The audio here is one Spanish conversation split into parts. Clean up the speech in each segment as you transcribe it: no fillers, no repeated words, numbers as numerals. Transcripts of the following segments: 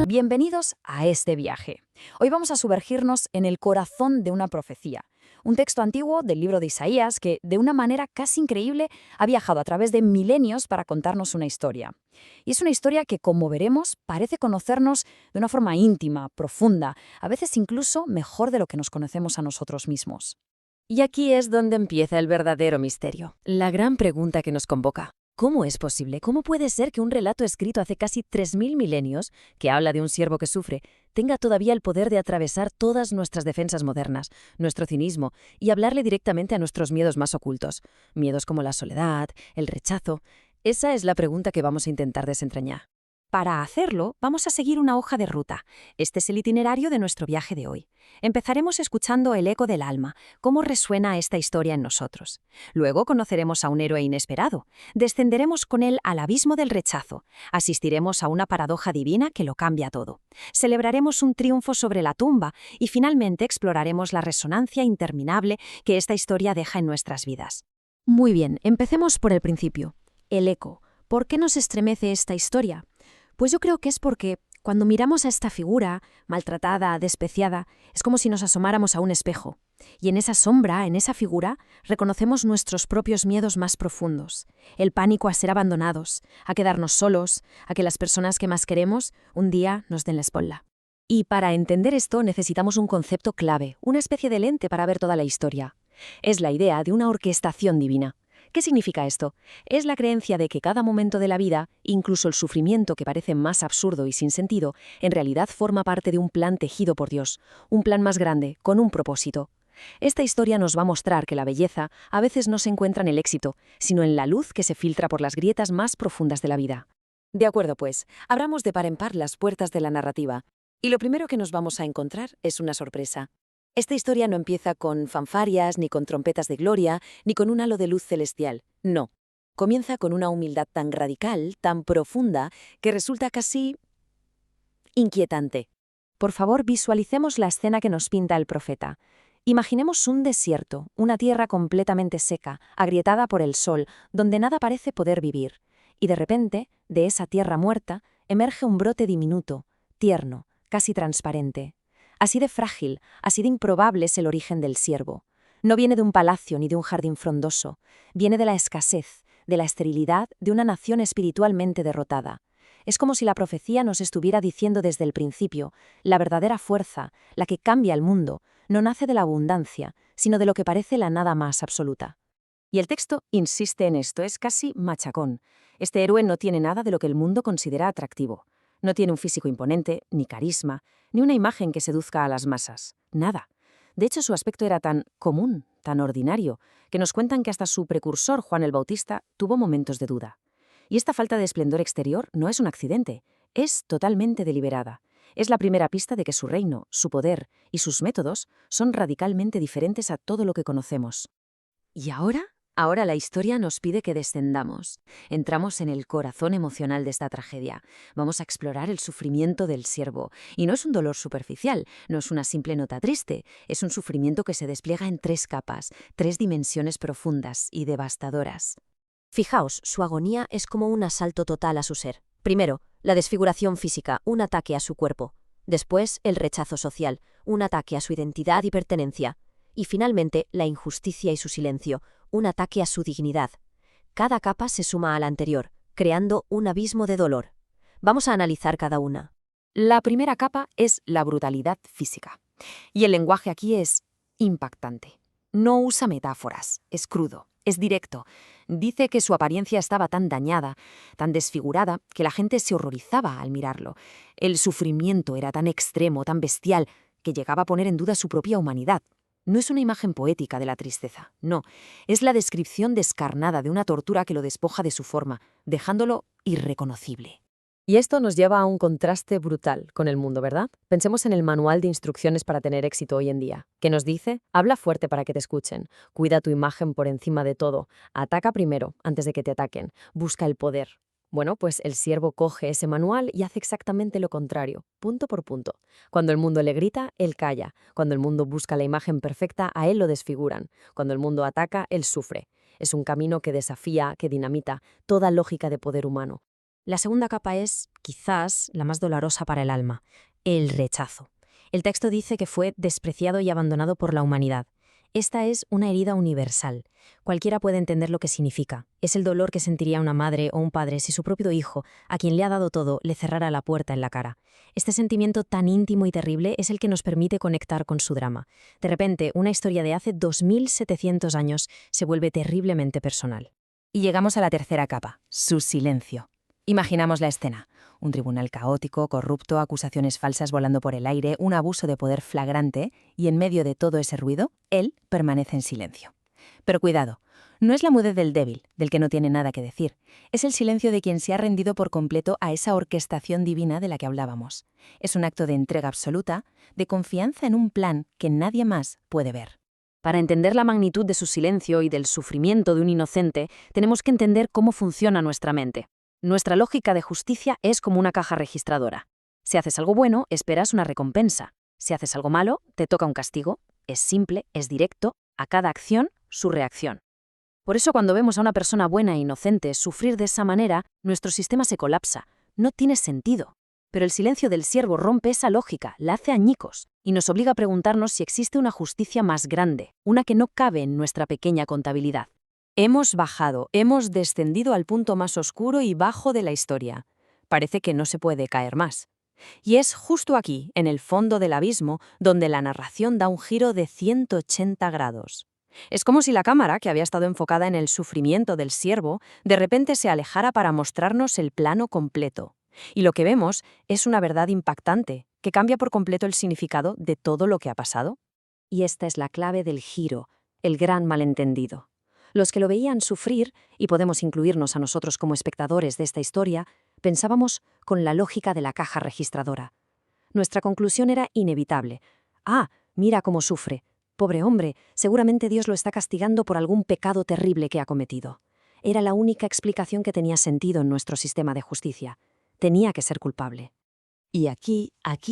Bienvenidos a este viaje. Hoy vamos a sumergirnos en el corazón de una profecía, un texto antiguo del libro de Isaías que, de una manera casi increíble, ha viajado a través de milenios para contarnos una historia. Y es una historia que, como veremos, parece conocernos de una forma íntima, profunda, a veces incluso mejor de lo que nos conocemos a nosotros mismos. Y aquí es donde empieza el verdadero misterio, la gran pregunta que nos convoca. ¿Cómo es posible? ¿Cómo puede ser que un relato escrito hace casi 3000 milenios, que habla de un siervo que sufre, tenga todavía el poder de atravesar todas nuestras defensas modernas, nuestro cinismo, y hablarle directamente a nuestros miedos más ocultos? Miedos como la soledad, el rechazo. Esa es la pregunta que vamos a intentar desentrañar. Para hacerlo, vamos a seguir una hoja de ruta. Este es el itinerario de nuestro viaje de hoy. Empezaremos escuchando el eco del alma, cómo resuena esta historia en nosotros. Luego conoceremos a un héroe inesperado. Descenderemos con él al abismo del rechazo. Asistiremos a una paradoja divina que lo cambia todo. Celebraremos un triunfo sobre la tumba y finalmente exploraremos la resonancia interminable que esta historia deja en nuestras vidas. Muy bien, empecemos por el principio. El eco. ¿Por qué nos estremece esta historia? Pues yo creo que es porque cuando miramos a esta figura, maltratada, despreciada, es como si nos asomáramos a un espejo. Y en esa sombra, en esa figura, reconocemos nuestros propios miedos más profundos. El pánico a ser abandonados, a quedarnos solos, a que las personas que más queremos un día nos den la espalda. Y para entender esto necesitamos un concepto clave, una especie de lente para ver toda la historia. Es la idea de una orquestación divina. ¿Qué significa esto? Es la creencia de que cada momento de la vida, incluso el sufrimiento que parece más absurdo y sin sentido, en realidad forma parte de un plan tejido por Dios, un plan más grande, con un propósito. Esta historia nos va a mostrar que la belleza a veces no se encuentra en el éxito, sino en la luz que se filtra por las grietas más profundas de la vida. De acuerdo, pues, abramos de par en par las puertas de la narrativa. Y lo primero que nos vamos a encontrar es una sorpresa. Esta historia no empieza con fanfarias, ni con trompetas de gloria, ni con un halo de luz celestial. No. Comienza con una humildad tan radical, tan profunda, que resulta casi inquietante. Por favor, visualicemos la escena que nos pinta el profeta. Imaginemos un desierto, una tierra completamente seca, agrietada por el sol, donde nada parece poder vivir. Y de repente, de esa tierra muerta, emerge un brote diminuto, tierno, casi transparente. Así de frágil, así de improbable es el origen del siervo. No viene de un palacio ni de un jardín frondoso. Viene de la escasez, de la esterilidad de una nación espiritualmente derrotada. Es como si la profecía nos estuviera diciendo desde el principio, la verdadera fuerza, la que cambia el mundo, no nace de la abundancia, sino de lo que parece la nada más absoluta. Y el texto insiste en esto, es casi machacón. Este héroe no tiene nada de lo que el mundo considera atractivo. No tiene un físico imponente, ni carisma, ni una imagen que seduzca a las masas. Nada. De hecho, su aspecto era tan común, tan ordinario, que nos cuentan que hasta su precursor, Juan el Bautista, tuvo momentos de duda. Y esta falta de esplendor exterior no es un accidente, es totalmente deliberada. Es la primera pista de que su reino, su poder y sus métodos son radicalmente diferentes a todo lo que conocemos. ¿Y ahora? Ahora la historia nos pide que descendamos. Entramos en el corazón emocional de esta tragedia. Vamos a explorar el sufrimiento del siervo. Y no es un dolor superficial, no es una simple nota triste. Es un sufrimiento que se despliega en 3 capas, 3 dimensiones profundas y devastadoras. Fijaos, su agonía es como un asalto total a su ser. Primero, la desfiguración física, un ataque a su cuerpo. Después, el rechazo social, un ataque a su identidad y pertenencia. Y finalmente, la injusticia y su silencio, un ataque a su dignidad. Cada capa se suma a la anterior, creando un abismo de dolor. Vamos a analizar cada una. La primera capa es la brutalidad física. Y el lenguaje aquí es impactante. No usa metáforas, es crudo, es directo. Dice que su apariencia estaba tan dañada, tan desfigurada, que la gente se horrorizaba al mirarlo. El sufrimiento era tan extremo, tan bestial, que llegaba a poner en duda su propia humanidad. No es una imagen poética de la tristeza, no. Es la descripción descarnada de una tortura que lo despoja de su forma, dejándolo irreconocible. Y esto nos lleva a un contraste brutal con el mundo, ¿verdad? Pensemos en el manual de instrucciones para tener éxito hoy en día, que nos dice, habla fuerte para que te escuchen, cuida tu imagen por encima de todo, ataca primero antes de que te ataquen, busca el poder. Bueno, pues el siervo coge ese manual y hace exactamente lo contrario, punto por punto. Cuando el mundo le grita, él calla. Cuando el mundo busca la imagen perfecta, a él lo desfiguran. Cuando el mundo ataca, él sufre. Es un camino que desafía, que dinamita toda lógica de poder humano. La segunda capa es, quizás, la más dolorosa para el alma, el rechazo. El texto dice que fue despreciado y abandonado por la humanidad. Esta es una herida universal. Cualquiera puede entender lo que significa. Es el dolor que sentiría una madre o un padre si su propio hijo, a quien le ha dado todo, le cerrara la puerta en la cara. Este sentimiento tan íntimo y terrible es el que nos permite conectar con su drama. De repente, una historia de hace 2700 años se vuelve terriblemente personal. Y llegamos a la tercera capa, su silencio. Imaginamos la escena. Un tribunal caótico, corrupto, acusaciones falsas volando por el aire, un abuso de poder flagrante, y en medio de todo ese ruido, él permanece en silencio. Pero cuidado, no es la mudez del débil, del que no tiene nada que decir. Es el silencio de quien se ha rendido por completo a esa orquestación divina de la que hablábamos. Es un acto de entrega absoluta, de confianza en un plan que nadie más puede ver. Para entender la magnitud de su silencio y del sufrimiento de un inocente, tenemos que entender cómo funciona nuestra mente. Nuestra lógica de justicia es como una caja registradora. Si haces algo bueno, esperas una recompensa. Si haces algo malo, te toca un castigo. Es simple, es directo, a cada acción, su reacción. Por eso cuando vemos a una persona buena e inocente sufrir de esa manera, nuestro sistema se colapsa. No tiene sentido. Pero el silencio del siervo rompe esa lógica, la hace añicos, y nos obliga a preguntarnos si existe una justicia más grande, una que no cabe en nuestra pequeña contabilidad. Hemos bajado, hemos descendido al punto más oscuro y bajo de la historia. Parece que no se puede caer más. Y es justo aquí, en el fondo del abismo, donde la narración da un giro de 180 grados. Es como si la cámara, que había estado enfocada en el sufrimiento del siervo, de repente se alejara para mostrarnos el plano completo. Y lo que vemos es una verdad impactante, que cambia por completo el significado de todo lo que ha pasado. Y esta es la clave del giro, el gran malentendido. Los que lo veían sufrir, y podemos incluirnos a nosotros como espectadores de esta historia, pensábamos con la lógica de la caja registradora. Nuestra conclusión era inevitable. Ah, mira cómo sufre. Pobre hombre, seguramente Dios lo está castigando por algún pecado terrible que ha cometido. Era la única explicación que tenía sentido en nuestro sistema de justicia. Tenía que ser culpable. Y aquí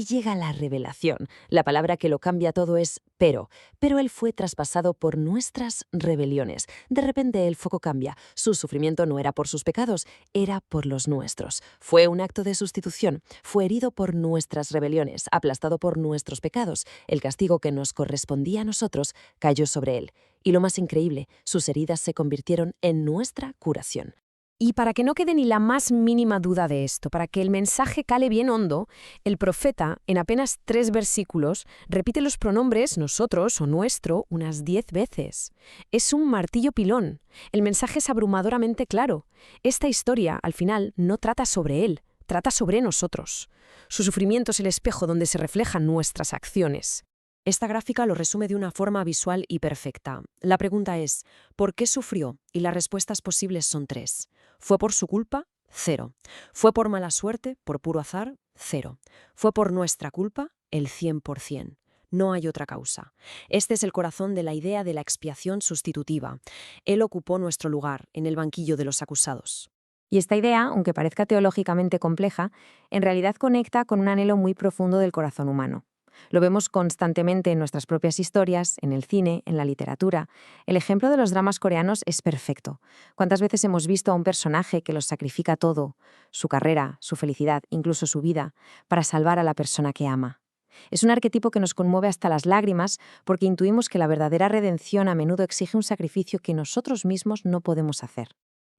llega la revelación. La palabra que lo cambia todo es pero. Pero él fue traspasado por nuestras rebeliones. De repente el foco cambia. Su sufrimiento no era por sus pecados, era por los nuestros. Fue un acto de sustitución. Fue herido por nuestras rebeliones, aplastado por nuestros pecados. El castigo que nos correspondía a nosotros cayó sobre él. Y lo más increíble, sus heridas se convirtieron en nuestra curación. Y para que no quede ni la más mínima duda de esto, para que el mensaje cale bien hondo, el profeta, en apenas 3 versículos, repite los pronombres nosotros o nuestro unas 10 veces. Es un martillo pilón. El mensaje es abrumadoramente claro. Esta historia, al final, no trata sobre él, trata sobre nosotros. Su sufrimiento es el espejo donde se reflejan nuestras acciones. Esta gráfica lo resume de una forma visual y perfecta. La pregunta es, ¿por qué sufrió? Y las respuestas posibles son 3. ¿Fue por su culpa? 0. ¿Fue por mala suerte? ¿Por puro azar? 0. ¿Fue por nuestra culpa? El 100%. No hay otra causa. Este es el corazón de la idea de la expiación sustitutiva. Él ocupó nuestro lugar en el banquillo de los acusados. Y esta idea, aunque parezca teológicamente compleja, en realidad conecta con un anhelo muy profundo del corazón humano. Lo vemos constantemente en nuestras propias historias, en el cine, en la literatura. El ejemplo de los dramas coreanos es perfecto. ¿Cuántas veces hemos visto a un personaje que los sacrifica todo, su carrera, su felicidad, incluso su vida, para salvar a la persona que ama? Es un arquetipo que nos conmueve hasta las lágrimas porque intuimos que la verdadera redención a menudo exige un sacrificio que nosotros mismos no podemos hacer.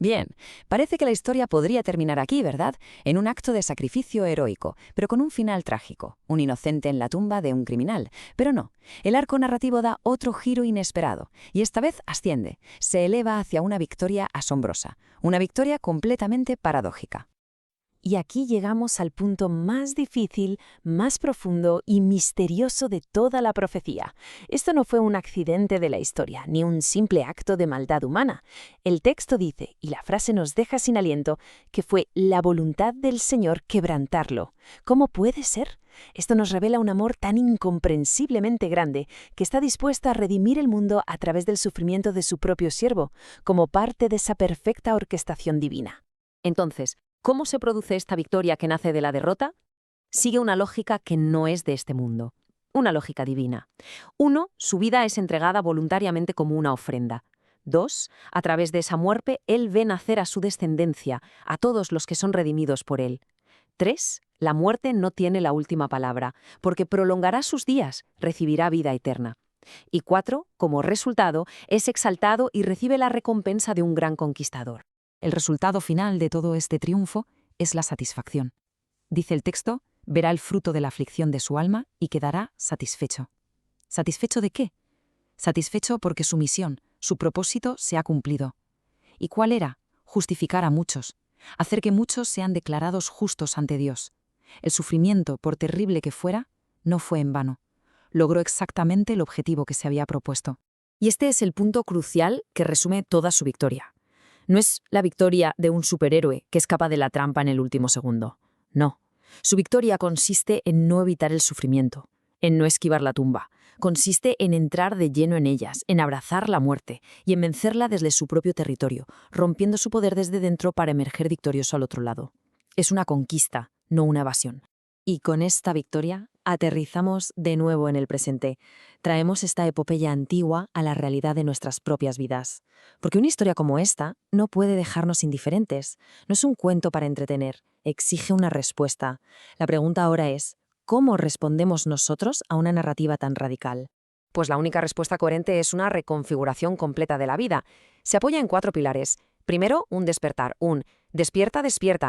Bien, parece que la historia podría terminar aquí, ¿verdad? En un acto de sacrificio heroico, pero con un final trágico, un inocente en la tumba de un criminal. Pero no, el arco narrativo da otro giro inesperado, y esta vez asciende, se eleva hacia una victoria asombrosa, una victoria completamente paradójica. Y aquí llegamos al punto más difícil, más profundo y misterioso de toda la profecía. Esto no fue un accidente de la historia, ni un simple acto de maldad humana. El texto dice, y la frase nos deja sin aliento, que fue la voluntad del Señor quebrantarlo. ¿Cómo puede ser? Esto nos revela un amor tan incomprensiblemente grande que está dispuesto a redimir el mundo a través del sufrimiento de su propio siervo, como parte de esa perfecta orquestación divina. Entonces, ¿Cómo se produce esta victoria que nace de la derrota? Sigue una lógica que no es de este mundo. Una lógica divina. 1. Su vida es entregada voluntariamente como una ofrenda. 2. A través de esa muerte, Él ve nacer a su descendencia, a todos los que son redimidos por Él. 3. La muerte no tiene la última palabra, porque prolongará sus días, recibirá vida eterna. Y 4. Como resultado, es exaltado y recibe la recompensa de un gran conquistador. El resultado final de todo este triunfo es la satisfacción. Dice el texto, verá el fruto de la aflicción de su alma y quedará satisfecho. ¿Satisfecho de qué? Satisfecho porque su misión, su propósito se ha cumplido. ¿Y cuál era? Justificar a muchos, hacer que muchos sean declarados justos ante Dios. El sufrimiento, por terrible que fuera, no fue en vano. Logró exactamente el objetivo que se había propuesto. Y este es el punto crucial que resume toda su victoria. No es la victoria de un superhéroe que escapa de la trampa en el último segundo. No. Su victoria consiste en no evitar el sufrimiento, en no esquivar la tumba. Consiste en entrar de lleno en ellas, en abrazar la muerte y en vencerla desde su propio territorio, rompiendo su poder desde dentro para emerger victorioso al otro lado. Es una conquista, no una evasión. Y con esta victoria aterrizamos de nuevo en el presente. Traemos esta epopeya antigua a la realidad de nuestras propias vidas. Porque una historia como esta no puede dejarnos indiferentes. No es un cuento para entretener, exige una respuesta. La pregunta ahora es, ¿cómo respondemos nosotros a una narrativa tan radical? Pues la única respuesta coherente es una reconfiguración completa de la vida. Se apoya en 4 pilares. Primero, un despertar, un despierta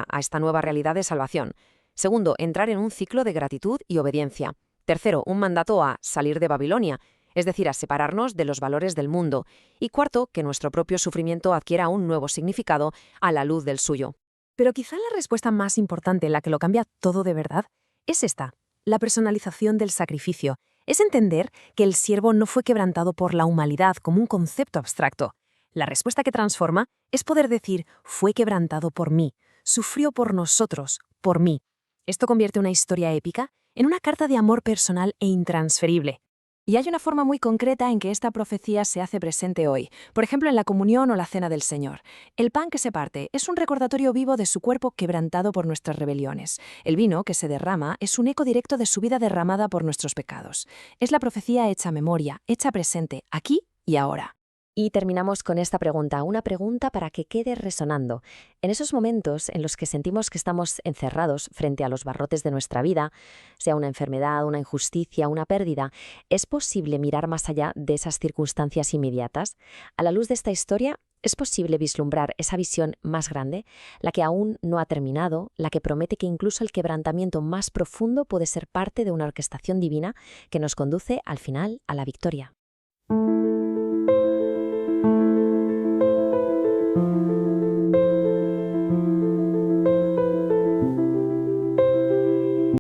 a esta nueva realidad de salvación. Segundo, entrar en un ciclo de gratitud y obediencia. Tercero, un mandato a salir de Babilonia, es decir, a separarnos de los valores del mundo. Y cuarto, que nuestro propio sufrimiento adquiera un nuevo significado a la luz del suyo. Pero quizá la respuesta más importante, la que lo cambia todo de verdad, es esta, la personalización del sacrificio. Es entender que el siervo no fue quebrantado por la humanidad como un concepto abstracto. La respuesta que transforma es poder decir, fue quebrantado por mí, sufrió por nosotros, por mí. Esto convierte una historia épica en una carta de amor personal e intransferible. Y hay una forma muy concreta en que esta profecía se hace presente hoy, por ejemplo en la comunión o la cena del Señor. El pan que se parte es un recordatorio vivo de su cuerpo quebrantado por nuestras rebeliones. El vino que se derrama es un eco directo de su vida derramada por nuestros pecados. Es la profecía hecha memoria, hecha presente, aquí y ahora. Y terminamos con esta pregunta, una pregunta para que quede resonando. En esos momentos en los que sentimos que estamos encerrados frente a los barrotes de nuestra vida, sea una enfermedad, una injusticia, una pérdida, ¿es posible mirar más allá de esas circunstancias inmediatas? A la luz de esta historia, ¿es posible vislumbrar esa visión más grande, la que aún no ha terminado, la que promete que incluso el quebrantamiento más profundo puede ser parte de una orquestación divina que nos conduce al final a la victoria?